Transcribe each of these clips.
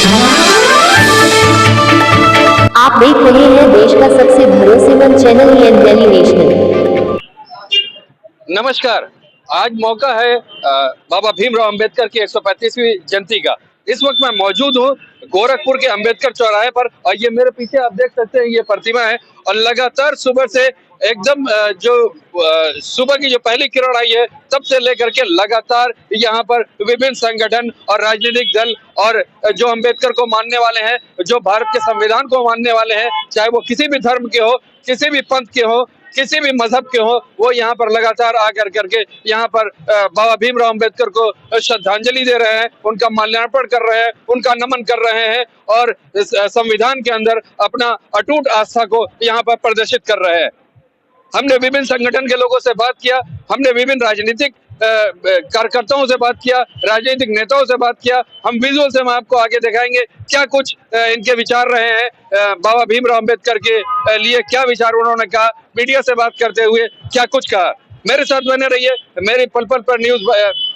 आप देख रहे हैं देश का सबसे भरोसेमंद चैनल डेली नेशनल। नमस्कार। आज मौका है बाबा भीमराव अंबेडकर की 135वीं जयंती का। इस वक्त मैं मौजूद हूँ गोरखपुर के अंबेडकर चौराहे पर और ये मेरे पीछे आप देख सकते हैं ये प्रतिमा है और लगातार सुबह से एकदम सुबह की जो पहली किरण आई है तब से लेकर के लगातार यहाँ पर विभिन्न संगठन और राजनीतिक दल और जो अंबेडकर को मानने वाले हैं, जो भारत के संविधान को मानने वाले हैं, चाहे वो किसी भी धर्म के हो, किसी भी पंथ के हो, किसी भी मजहब के हो, वो यहाँ पर लगातार आकर करके यहाँ पर बाबा भीमराव अंबेडकर को श्रद्धांजलि दे रहे हैं, उनका माल्यार्पण कर रहे हैं, उनका नमन कर रहे हैं और संविधान के अंदर अपना अटूट आस्था को यहाँ पर प्रदर्शित कर रहे हैं। हमने विभिन्न संगठन के लोगों से बात किया, हमने विभिन्न राजनीतिक कार्यकर्ताओं से बात किया, राजनीतिक नेताओं से बात किया। हम विजुअल से हम आपको आगे दिखाएंगे क्या कुछ इनके विचार रहे हैं, बाबा भीमराव अंबेडकर के लिए क्या विचार उन्होंने कहा, मीडिया से बात करते हुए क्या कुछ कहा। मेरे साथ बने रहिए, मेरी पल पल पर न्यूज,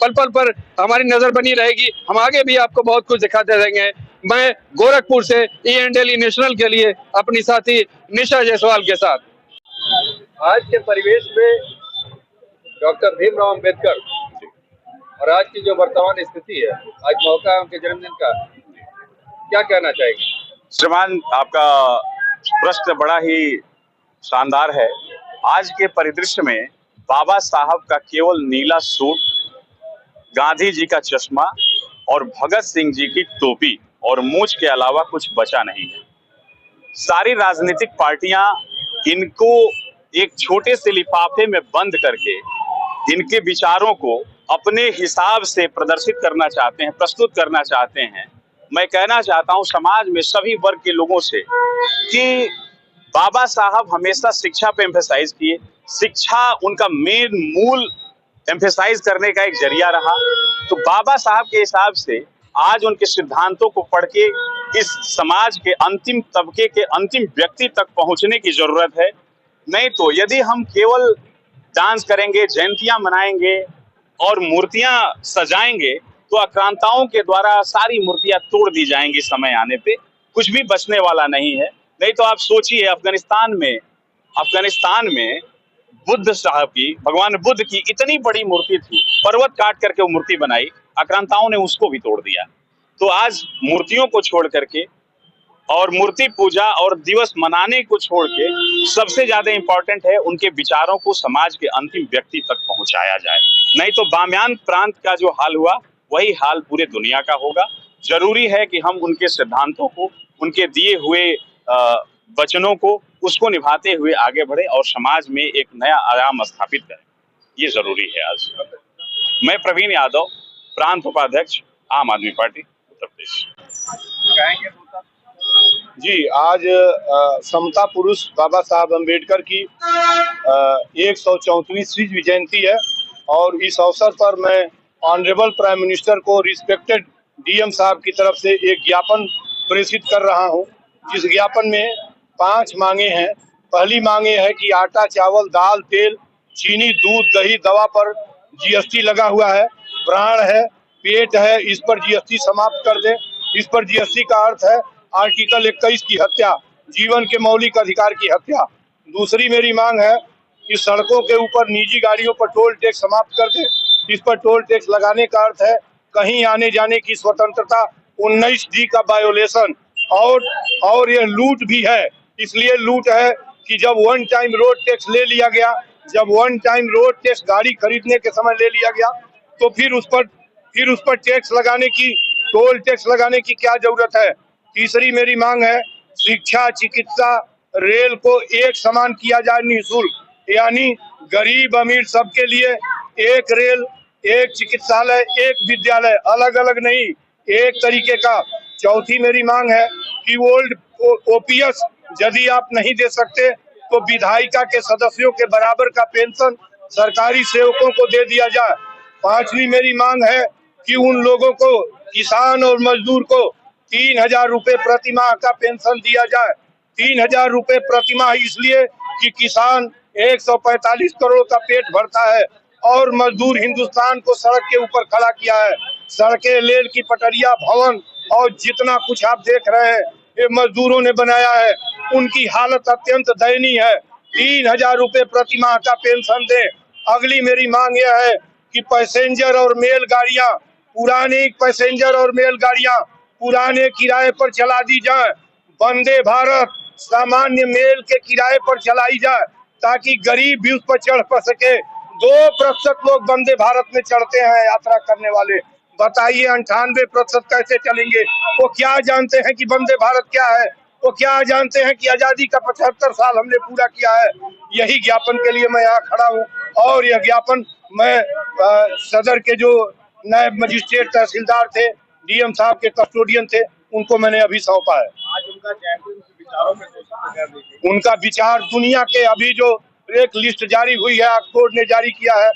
पल पल पर हमारी नजर बनी रहेगी। हम आगे भी आपको बहुत कुछ दिखाते रहेंगे। मैं गोरखपुर से डेली नेशनल के लिए अपनी साथी निशा जायसवाल के साथ। आज के परिवेश में डॉक्टर भीमराव अंबेडकर और आज की जो वर्तमान स्थिति है, आज मौका है उनके जन्मदिन का, क्या कहना चाहेंगे? श्रीमान, आपका प्रश्न बड़ा ही शानदार है। आज के परिदृश्य में बाबा साहब का केवल नीला सूट, गांधी जी का चश्मा और भगत सिंह जी की टोपी और मूंछ के अलावा कुछ बचा नहीं है। सारी राजनीतिक पार्टियां इनको एक छोटे से लिफाफे में बंद करके इनके विचारों को अपने हिसाब से प्रदर्शित करना चाहते हैं, प्रस्तुत करना चाहते हैं। मैं कहना चाहता हूं समाज में सभी वर्ग के लोगों से कि बाबा साहब हमेशा शिक्षा पे एम्फेसाइज किए। शिक्षा उनका मेन मूल एम्फेसाइज करने का एक जरिया रहा। तो बाबा साहब के हिसाब से आज उनके सिद्धांतों को पढ़ के इस समाज के अंतिम तबके के अंतिम व्यक्ति तक पहुंचने की जरूरत है। नहीं तो यदि हम केवल डांस करेंगे, जयंतियां मनाएंगे और मूर्तियां सजाएंगे तो आक्रांताओं के द्वारा सारी मूर्तियां तोड़ दी जाएंगी। समय आने पे कुछ भी बचने वाला नहीं है। नहीं तो आप सोचिए, अफगानिस्तान में बुद्ध साहब की, भगवान बुद्ध की इतनी बड़ी मूर्ति थी, पर्वत काट करके वो मूर्ति बनाई, आक्रांताओं ने उसको भी तोड़ दिया। तो आज मूर्तियों को छोड़ करके और मूर्ति पूजा और दिवस मनाने को छोड़ के सबसे ज्यादा इंपॉर्टेंट है उनके विचारों को समाज के अंतिम व्यक्ति तक पहुंचाया जाए। नहीं तो बामियान प्रांत का जो हाल हुआ वही हाल पूरे दुनिया का होगा। जरूरी है कि हम उनके सिद्धांतों को, उनके दिए हुए वचनों को, उसको निभाते हुए आगे बढ़े और समाज में एक नया आयाम स्थापित करें। ये जरूरी है आज। मैं प्रवीण यादव, प्रांत उपाध्यक्ष, आम आदमी पार्टी, उत्तर प्रदेश। जी, आज समता पुरुष बाबा साहब अम्बेडकर की 134वीं जयंती है और इस अवसर पर मैं ऑनरेबल प्राइम मिनिस्टर को रिस्पेक्टेड डीएम साहब की तरफ से एक ज्ञापन प्रेषित कर रहा हूं, जिस ज्ञापन में 5 मांगे हैं। पहली मांगे है कि आटा, चावल, दाल, तेल, चीनी, दूध, दही, दवा पर जीएसटी लगा हुआ है। प्राण है, पेट है, इस पर जीएसटी समाप्त कर दें। इस पर जीएसटी का अर्थ है आर्टिकल 21 की हत्या, जीवन के मौलिक अधिकार की हत्या। दूसरी मेरी मांग है कि सड़कों के ऊपर निजी गाड़ियों पर टोल टैक्स समाप्त कर दें। इस पर टोल टैक्स लगाने का अर्थ है कहीं आने जाने की स्वतंत्रता, 19D का वायोलेशन और यह लूट भी है। इसलिए लूट है कि जब वन टाइम रोड टैक्स ले लिया गया, जब वन टाइम रोड टैक्स गाड़ी खरीदने के समय ले लिया गया तो फिर उस पर टैक्स लगाने की, टोल टैक्स लगाने की क्या जरूरत है। तीसरी मेरी मांग है शिक्षा, चिकित्सा, रेल को एक समान किया जाए, निःशुल्क, यानी गरीब अमीर सबके लिए एक रेल, एक चिकित्सालय, एक विद्यालय, अलग अलग नहीं, एक तरीके का। चौथी मेरी मांग है कि ओल्ड ओपीएस यदि आप नहीं दे सकते तो विधायिका के सदस्यों के बराबर का पेंशन सरकारी सेवकों को दे दिया जाए। पांचवी मेरी मांग है कि उन लोगों को, किसान और मजदूर को 3000 रुपए प्रति माह का पेंशन दिया जाए। 3000 रुपए प्रति माह इसलिए कि किसान 145 करोड़ का पेट भरता है और मजदूर हिंदुस्तान को सड़क के ऊपर खड़ा किया है। सड़कें, रेल की पटरियां, भवन और जितना कुछ आप देख रहे हैं ये मजदूरों ने बनाया है। उनकी हालत अत्यंत दयनीय है। 3,000 रुपए प्रति माह का पेंशन दे। अगली मेरी मांग यह है कि पैसेंजर और मेल गाड़ियां, पुरानी पैसेंजर और मेल गाड़ियां पुराने किराए पर चला दी जाए। वंदे भारत सामान्य मेल के किराए पर चलाई जाए ताकि गरीब भी उस पर चढ़ पा सके। 2% लोग वंदे भारत में चढ़ते हैं यात्रा करने वाले। बताइए 98% कैसे चलेंगे? वो क्या जानते हैं कि वंदे भारत क्या है? वो क्या जानते हैं कि आजादी का 75 साल हमने पूरा किया है? यही ज्ञापन के लिए मैं यहाँ खड़ा हूँ और यह ज्ञापन मैं सदर के जो नायब मजिस्ट्रेट तहसीलदार थे, डीएम साहब के कस्टोडियन थे, उनको मैंने अभी सौंपा है। आज उनका जयंती विचारों में उनका विचार दुनिया के अभी जो एक लिस्ट जारी हुई है, ऑक्सफोर्ड ने जारी किया है,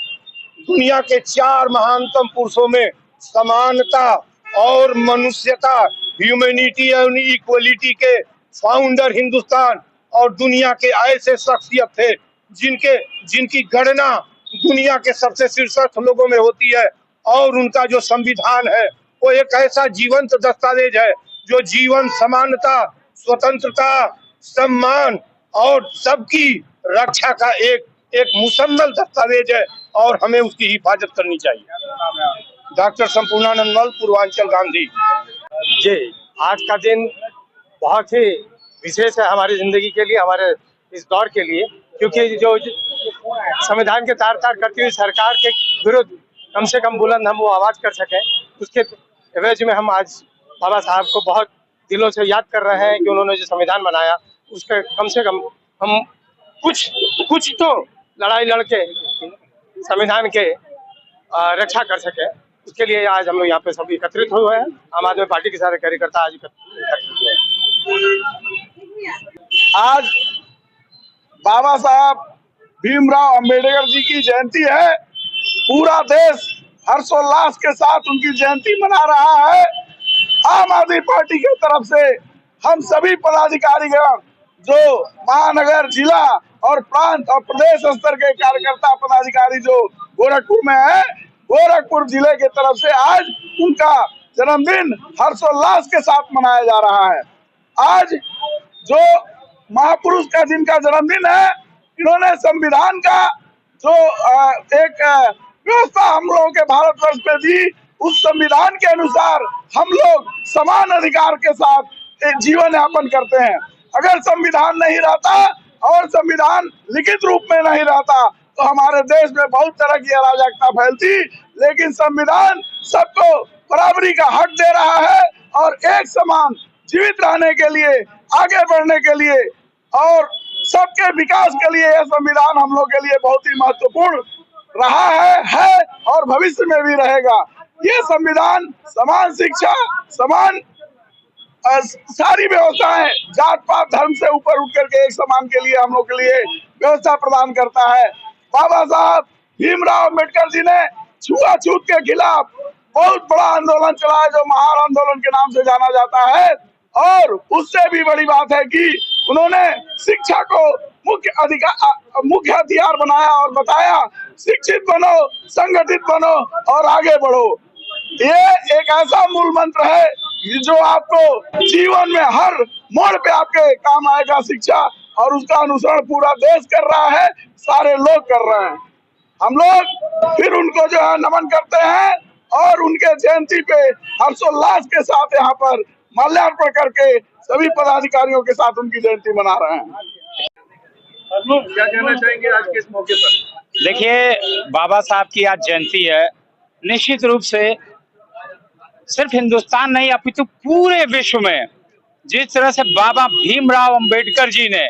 दुनिया के 4 महानतम पुरुषों में समानता और मनुष्यता, ह्यूमैनिटी एंड इक्वलिटी के फाउंडर हिंदुस्तान और दुनिया के ऐसे शख्सियत थे जिनकी गणना दुनिया के सबसे शीर्षस्थ लोगों में होती है। और उनका जो संविधान है वो एक ऐसा जीवंत दस्तावेज है जो जीवन, समानता, स्वतंत्रता, सम्मान और सबकी रक्षा का एक मुसम्मल दस्तावेज है और हमें उसकी हिफाजत करनी चाहिए। डॉक्टर संपूर्णानंद मल, पूर्वांचल गांधी जी। आज का दिन बहुत ही विशेष है हमारी जिंदगी के लिए, हमारे इस दौर के लिए, क्योंकि जो संविधान के तार तार करती हुई सरकार के विरुद्ध कम से कम बुलंद हम वो आवाज कर सकें, उसके एवज में हम आज बाबा साहब को बहुत दिलों से याद कर रहे हैं कि उन्होंने जो संविधान बनाया उसके कम से कम हम कुछ तो लड़ाई लड़के संविधान के रक्षा कर सके। उसके लिए आज हम लोग यहाँ पे सब एकत्रित हुए हैं। आम आदमी पार्टी के सारे कार्यकर्ता आज एकत्रित हुए हैं। आज बाबा साहब भीमराव अंबेडकर जी की जयंती है। पूरा देश हर्षोल्लास के साथ उनकी जयंती मना रहा है। आम आदमी पार्टी की तरफ से हम सभी पदाधिकारीगण जो महानगर, जिला और प्रांत और प्रदेश स्तर के कार्यकर्ता पदाधिकारी जो गोरखपुर में है, गोरखपुर जिले की तरफ से आज उनका जन्मदिन हर्षोल्लास के साथ मनाया जा रहा है। आज जो महापुरुष का जिनका जन्मदिन है, इन्होंने संविधान का जो एक व्यवस्था हम लोगों के भारतवर्ष पे दी, उस संविधान के अनुसार हम लोग समान अधिकार के साथ जीवन यापन करते हैं। अगर संविधान नहीं रहता और संविधान लिखित रूप में नहीं रहता तो हमारे देश में बहुत तरह की अराजकता फैलती, लेकिन संविधान सबको बराबरी का हक दे रहा है और एक समान जीवित रहने के लिए, आगे बढ़ने के लिए और सबके विकास के लिए यह संविधान हम लोग के लिए बहुत ही महत्वपूर्ण रहा है और भविष्य में भी रहेगा। ये संविधान समान शिक्षा, समान सारी व्यवस्थाएं, जात पात धर्म से ऊपर उठ करके एक समान के लिए हम लोग के लिए व्यवस्था प्रदान करता है। बाबा साहब भीमराव अम्बेडकर जी ने छुआछूत के खिलाफ बहुत बड़ा आंदोलन चलाया जो महार आंदोलन के नाम से जाना जाता है। और उससे भी बड़ी बात है कि उन्होंने शिक्षा को मुख्य हथियार बनाया और बताया शिक्षित बनो, संगठित बनो और आगे बढ़ो। ये एक ऐसा मूल मंत्र है जो आपको जीवन में हर मोड़ पे आपके काम आएगा। शिक्षा और उसका अनुसरण पूरा देश कर रहा है, सारे लोग कर रहे हैं। हम लोग फिर उनको जो है नमन करते हैं और उनके जयंती पे हर्षोल्लास के साथ यहाँ पर माल्यार्पण करके सभी पदाधिकारियों के साथ उनकी जयंती मना रहे हैं। क्या कहना चाहेंगे आज के इस मौके पर? देखिए, बाबा साहब की आज जयंती है। निश्चित रूप से सिर्फ हिंदुस्तान नहीं अपितु पूरे विश्व में जिस तरह से बाबा भीमराव अंबेडकर जी ने,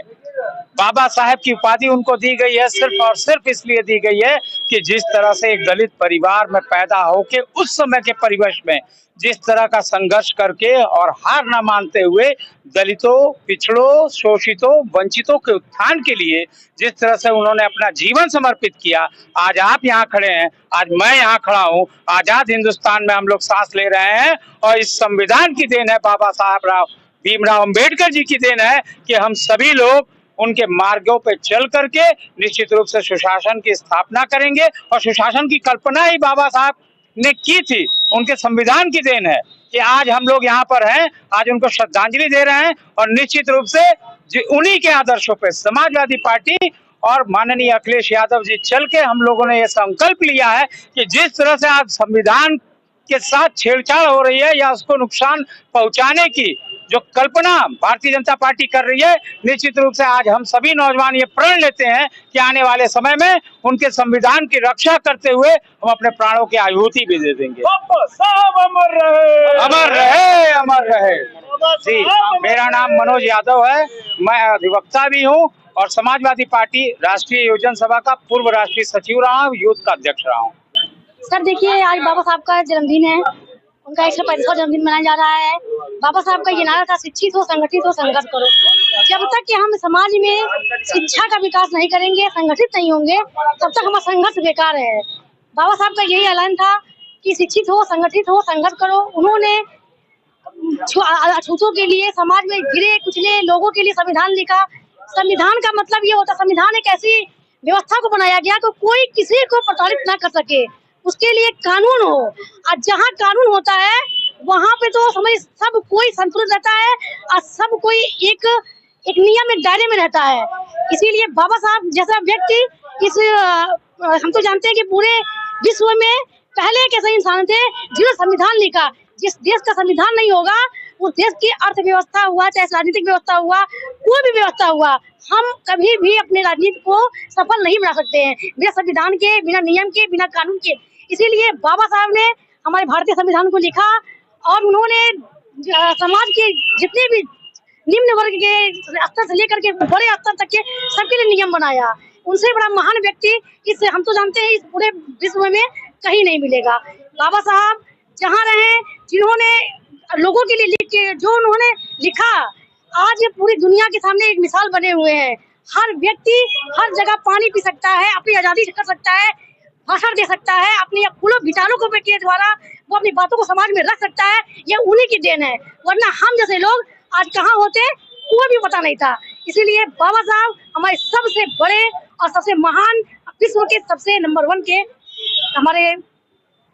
बाबा साहब की उपाधि उनको दी गई है, सिर्फ और सिर्फ इसलिए दी गई है कि जिस तरह से एक दलित परिवार में पैदा होके उस समय के परिवेश में जिस तरह का संघर्ष करके और हार न मानते हुए दलितों, पिछड़ों, शोषितों, वंचितों के उत्थान के लिए जिस तरह से उन्होंने अपना जीवन समर्पित किया, आज आप यहाँ खड़े हैं, आज मैं यहाँ खड़ा हूँ, आजाद हिंदुस्तान में हम लोग सांस ले रहे हैं और इस संविधान की देन है, बाबा साहब भीमराव अंबेडकर जी की देन है कि हम सभी लोग उनके मार्गों पे चल करके निश्चित रूप से सुशासन की स्थापना करेंगे। और सुशासन की कल्पना ही बाबा साहब ने की थी, उनके संविधान की देन है कि आज हम लोग यहाँ पर हैं, आज उनको श्रद्धांजलि दे रहे हैं। और निश्चित रूप से उन्हीं के आदर्शों पे समाजवादी पार्टी और माननीय अखिलेश यादव जी चल के हम लोगों ने यह संकल्प लिया है कि जिस तरह से आज संविधान के साथ छेड़छाड़ हो रही है या उसको नुकसान पहुंचाने की जो कल्पना भारतीय जनता पार्टी कर रही है, निश्चित रूप से आज हम सभी नौजवान ये प्रण लेते हैं कि आने वाले समय में उनके संविधान की रक्षा करते हुए हम अपने प्राणों की आहुति भी दे देंगे। अमर रहे, अमर रहे, अमर रहे। जी, मेरा नाम मनोज यादव है, मैं अधिवक्ता भी हूँ और समाजवादी पार्टी राष्ट्रीय योजना सभा का पूर्व राष्ट्रीय सचिव रहा हूँ, यूथ का अध्यक्ष रहा हूँ। सर देखिए, आज बाबा साहब का जन्मदिन है, उनका 135वां जन्मदिन मनाया जा रहा है। बाबा साहब का ये नारा था, शिक्षित हो, संगठित हो, संघर्ष करो। जब तक कि हम समाज में शिक्षा का विकास नहीं करेंगे, संगठित नहीं होंगे, तब तक हमारा संघर्ष बेकार है। बाबा साहब का यही ऐलान था कि शिक्षित हो, संगठित हो, संघर्ष करो। उन्होंने अछूतों के लिए, समाज में गिरे कुचले लोगों के लिए संविधान लिखा। संविधान का मतलब ये होता, संविधान एक ऐसी व्यवस्था को बनाया गया तो कोई किसी को प्रताड़ित न कर सके, उसके लिए कानून हो। और जहाँ कानून होता है वहाँ पे तो समझ सब कोई संतुलित रहता है और सब कोई एक नियम, एक दायरे में रहता है। इसीलिए बाबा साहब जैसा व्यक्ति हम तो जानते हैं कि पूरे विश्व में पहले एक ऐसे इंसान थे जिन्होंने संविधान लिखा। जिस देश का संविधान नहीं होगा, उस देश की अर्थव्यवस्था हुआ, चाहे राजनीतिक व्यवस्था हुआ, कोई भी व्यवस्था हुआ, हम कभी भी अपने राजनीति को सफल नहीं बना सकते हैं बिना संविधान के, बिना नियम के, बिना कानून के। इसीलिए बाबा साहब ने हमारे भारतीय संविधान को लिखा और उन्होंने समाज के जितने भी निम्न वर्ग के स्तर से लेकर के बड़े स्तर तक के सबके लिए नियम बनाया। उनसे बड़ा महान व्यक्ति इस हम तो जानते हैं इस पूरे विश्व में कहीं नहीं मिलेगा। बाबा साहब जहाँ रहे, जिन्होंने लोगों के लिए लिख के जो उन्होंने लिखा, आज पूरी दुनिया के सामने एक मिसाल बने हुए हैं। हर व्यक्ति हर जगह पानी पी सकता है, अपनी आजादी कर सकता है, भाषण दे सकता है, अपने फूलों विचारों को के द्वारा वो अपनी बातों को समाज में रख सकता है। ये उन्हीं की देन है, वरना हम जैसे लोग आज कहाँ होते कोई भी पता नहीं था। इसीलिए बाबा साहब हमारे सबसे बड़े और सबसे महान, विश्व के सबसे नंबर 1 के हमारे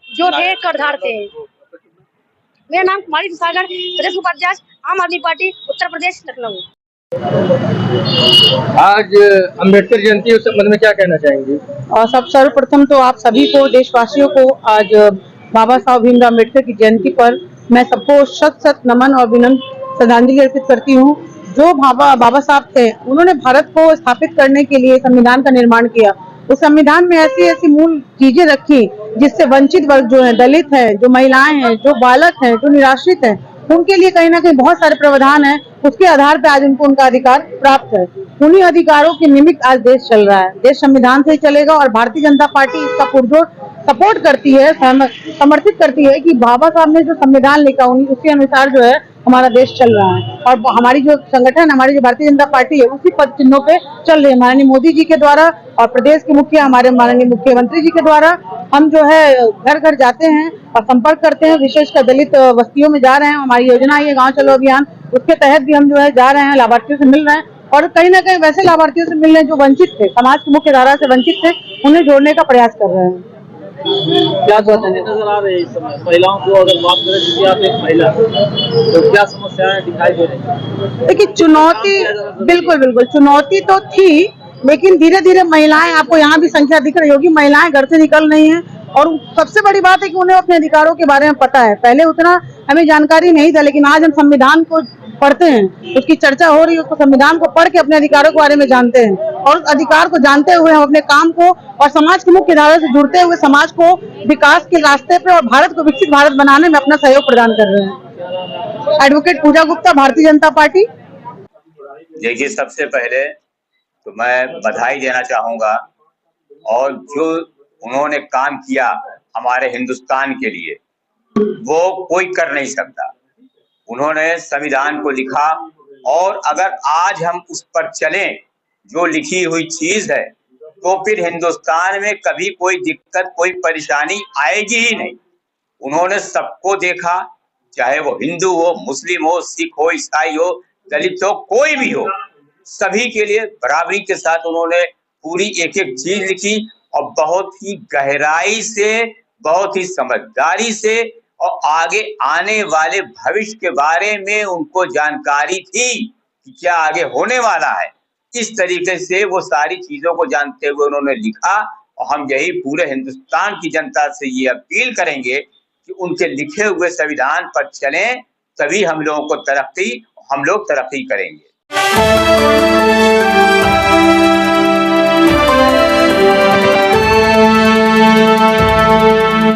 जो थे कर्णधार थे। मेरा नाम कुमारी सागर, प्रदेश उपाध्यक्ष, आम आदमी पार्टी, उत्तर प्रदेश, लखनऊ। आज अंबेडकर जयंती, उस संबंध में क्या कहना चाहेंगे? और सर्वप्रथम तो आप सभी को, देशवासियों को आज बाबा साहब भीमराव अम्बेडकर की जयंती पर मैं सबको शत नमन और विनम्र श्रद्धांजलि अर्पित करती हूँ। जो बाबा साहब थे, उन्होंने भारत को स्थापित करने के लिए संविधान का निर्माण किया। उस संविधान में ऐसी ऐसी मूल चीजें रखी जिससे वंचित वर्ग जो है, दलित है, जो महिलाएं हैं, जो बालक हैं, जो निराश्रित हैं, उनके लिए कहीं ना कहीं बहुत सारे प्रावधान है। उसके आधार पर आज उनको उनका अधिकार प्राप्त है। उन्हीं अधिकारों के निमित्त आज देश चल रहा है। देश संविधान से ही चलेगा और भारतीय जनता पार्टी इसका पुरजोर सपोर्ट करती है, समर्थित करती है कि बाबा साहब ने जो संविधान लिखा उसके अनुसार जो है हमारा देश चल रहा है। और हमारी जो संगठन, हमारी जो भारतीय जनता पार्टी है, उसी पद चिन्हों पे चल रही है। माननीय मोदी जी के द्वारा और प्रदेश के मुखिया हमारे माननीय मुख्यमंत्री जी के द्वारा हम जो है घर घर जाते हैं और संपर्क करते हैं। विशेषकर दलित बस्तियों में जा रहे हैं। हमारी योजना है गाँव चलो अभियान, उसके तहत भी हम जो है जा रहे हैं, लाभार्थियों से मिल रहे हैं और कहीं ना कहीं वैसे लाभार्थियों से मिल रहे हैं जो वंचित थे, समाज की मुख्य धारा से वंचित थे, उन्हें जोड़ने का प्रयास कर रहे हैं। क्या नजर आ रहे हैं इस समय महिलाओं को? अगर बात करें कि आप एक महिला, तो क्या समस्याएं दिखाई दे रही है? देखिए, चुनौती बिल्कुल चुनौती तो थी, लेकिन धीरे धीरे महिलाएं, आपको यहाँ भी संख्या दिख रही होगी, महिलाएं घर से निकल रही हैं। और सबसे बड़ी बात है कि उन्हें अपने अधिकारों के बारे में पता है। पहले उतना हमें जानकारी नहीं था, लेकिन आज हम संविधान को पढ़ते हैं, उसकी चर्चा हो रही है, उसको संविधान को पढ़ के अपने अधिकारों के बारे में जानते हैं और उस अधिकार को जानते हुए हम अपने काम को और समाज की मुख्य धारा से जुड़ते हुए समाज को विकास के रास्ते पे और भारत को विकसित भारत बनाने में अपना सहयोग प्रदान कर रहे हैं। एडवोकेट पूजा गुप्ता, भारतीय जनता पार्टी। देखिए, सबसे पहले तो मैं बधाई देना चाहूंगा और जो उन्होंने काम किया हमारे हिंदुस्तान के लिए वो कोई कर नहीं सकता। उन्होंने संविधान को लिखा और अगर आज हम उस पर चलें, जो लिखी हुई चीज है, तो फिर हिंदुस्तान में कभी कोई दिक्कत, कोई परेशानी आएगी ही नहीं। उन्होंने सबको देखा, चाहे वो हिंदू हो, मुस्लिम हो, सिख हो, ईसाई हो, दलित हो, कोई भी हो, सभी के लिए बराबरी के साथ उन्होंने पूरी एक एक चीज लिखी और बहुत ही गहराई से बहुत ही समझदारी से और आगे आने वाले भविष्य के बारे में उनको जानकारी थी कि क्या आगे होने वाला है। इस तरीके से वो सारी चीजों को जानते हुए उन्होंने लिखा और हम यही पूरे हिंदुस्तान की जनता से ये अपील करेंगे कि उनके लिखे हुए संविधान पर चलें, तभी हम लोग तरक्की करेंगे।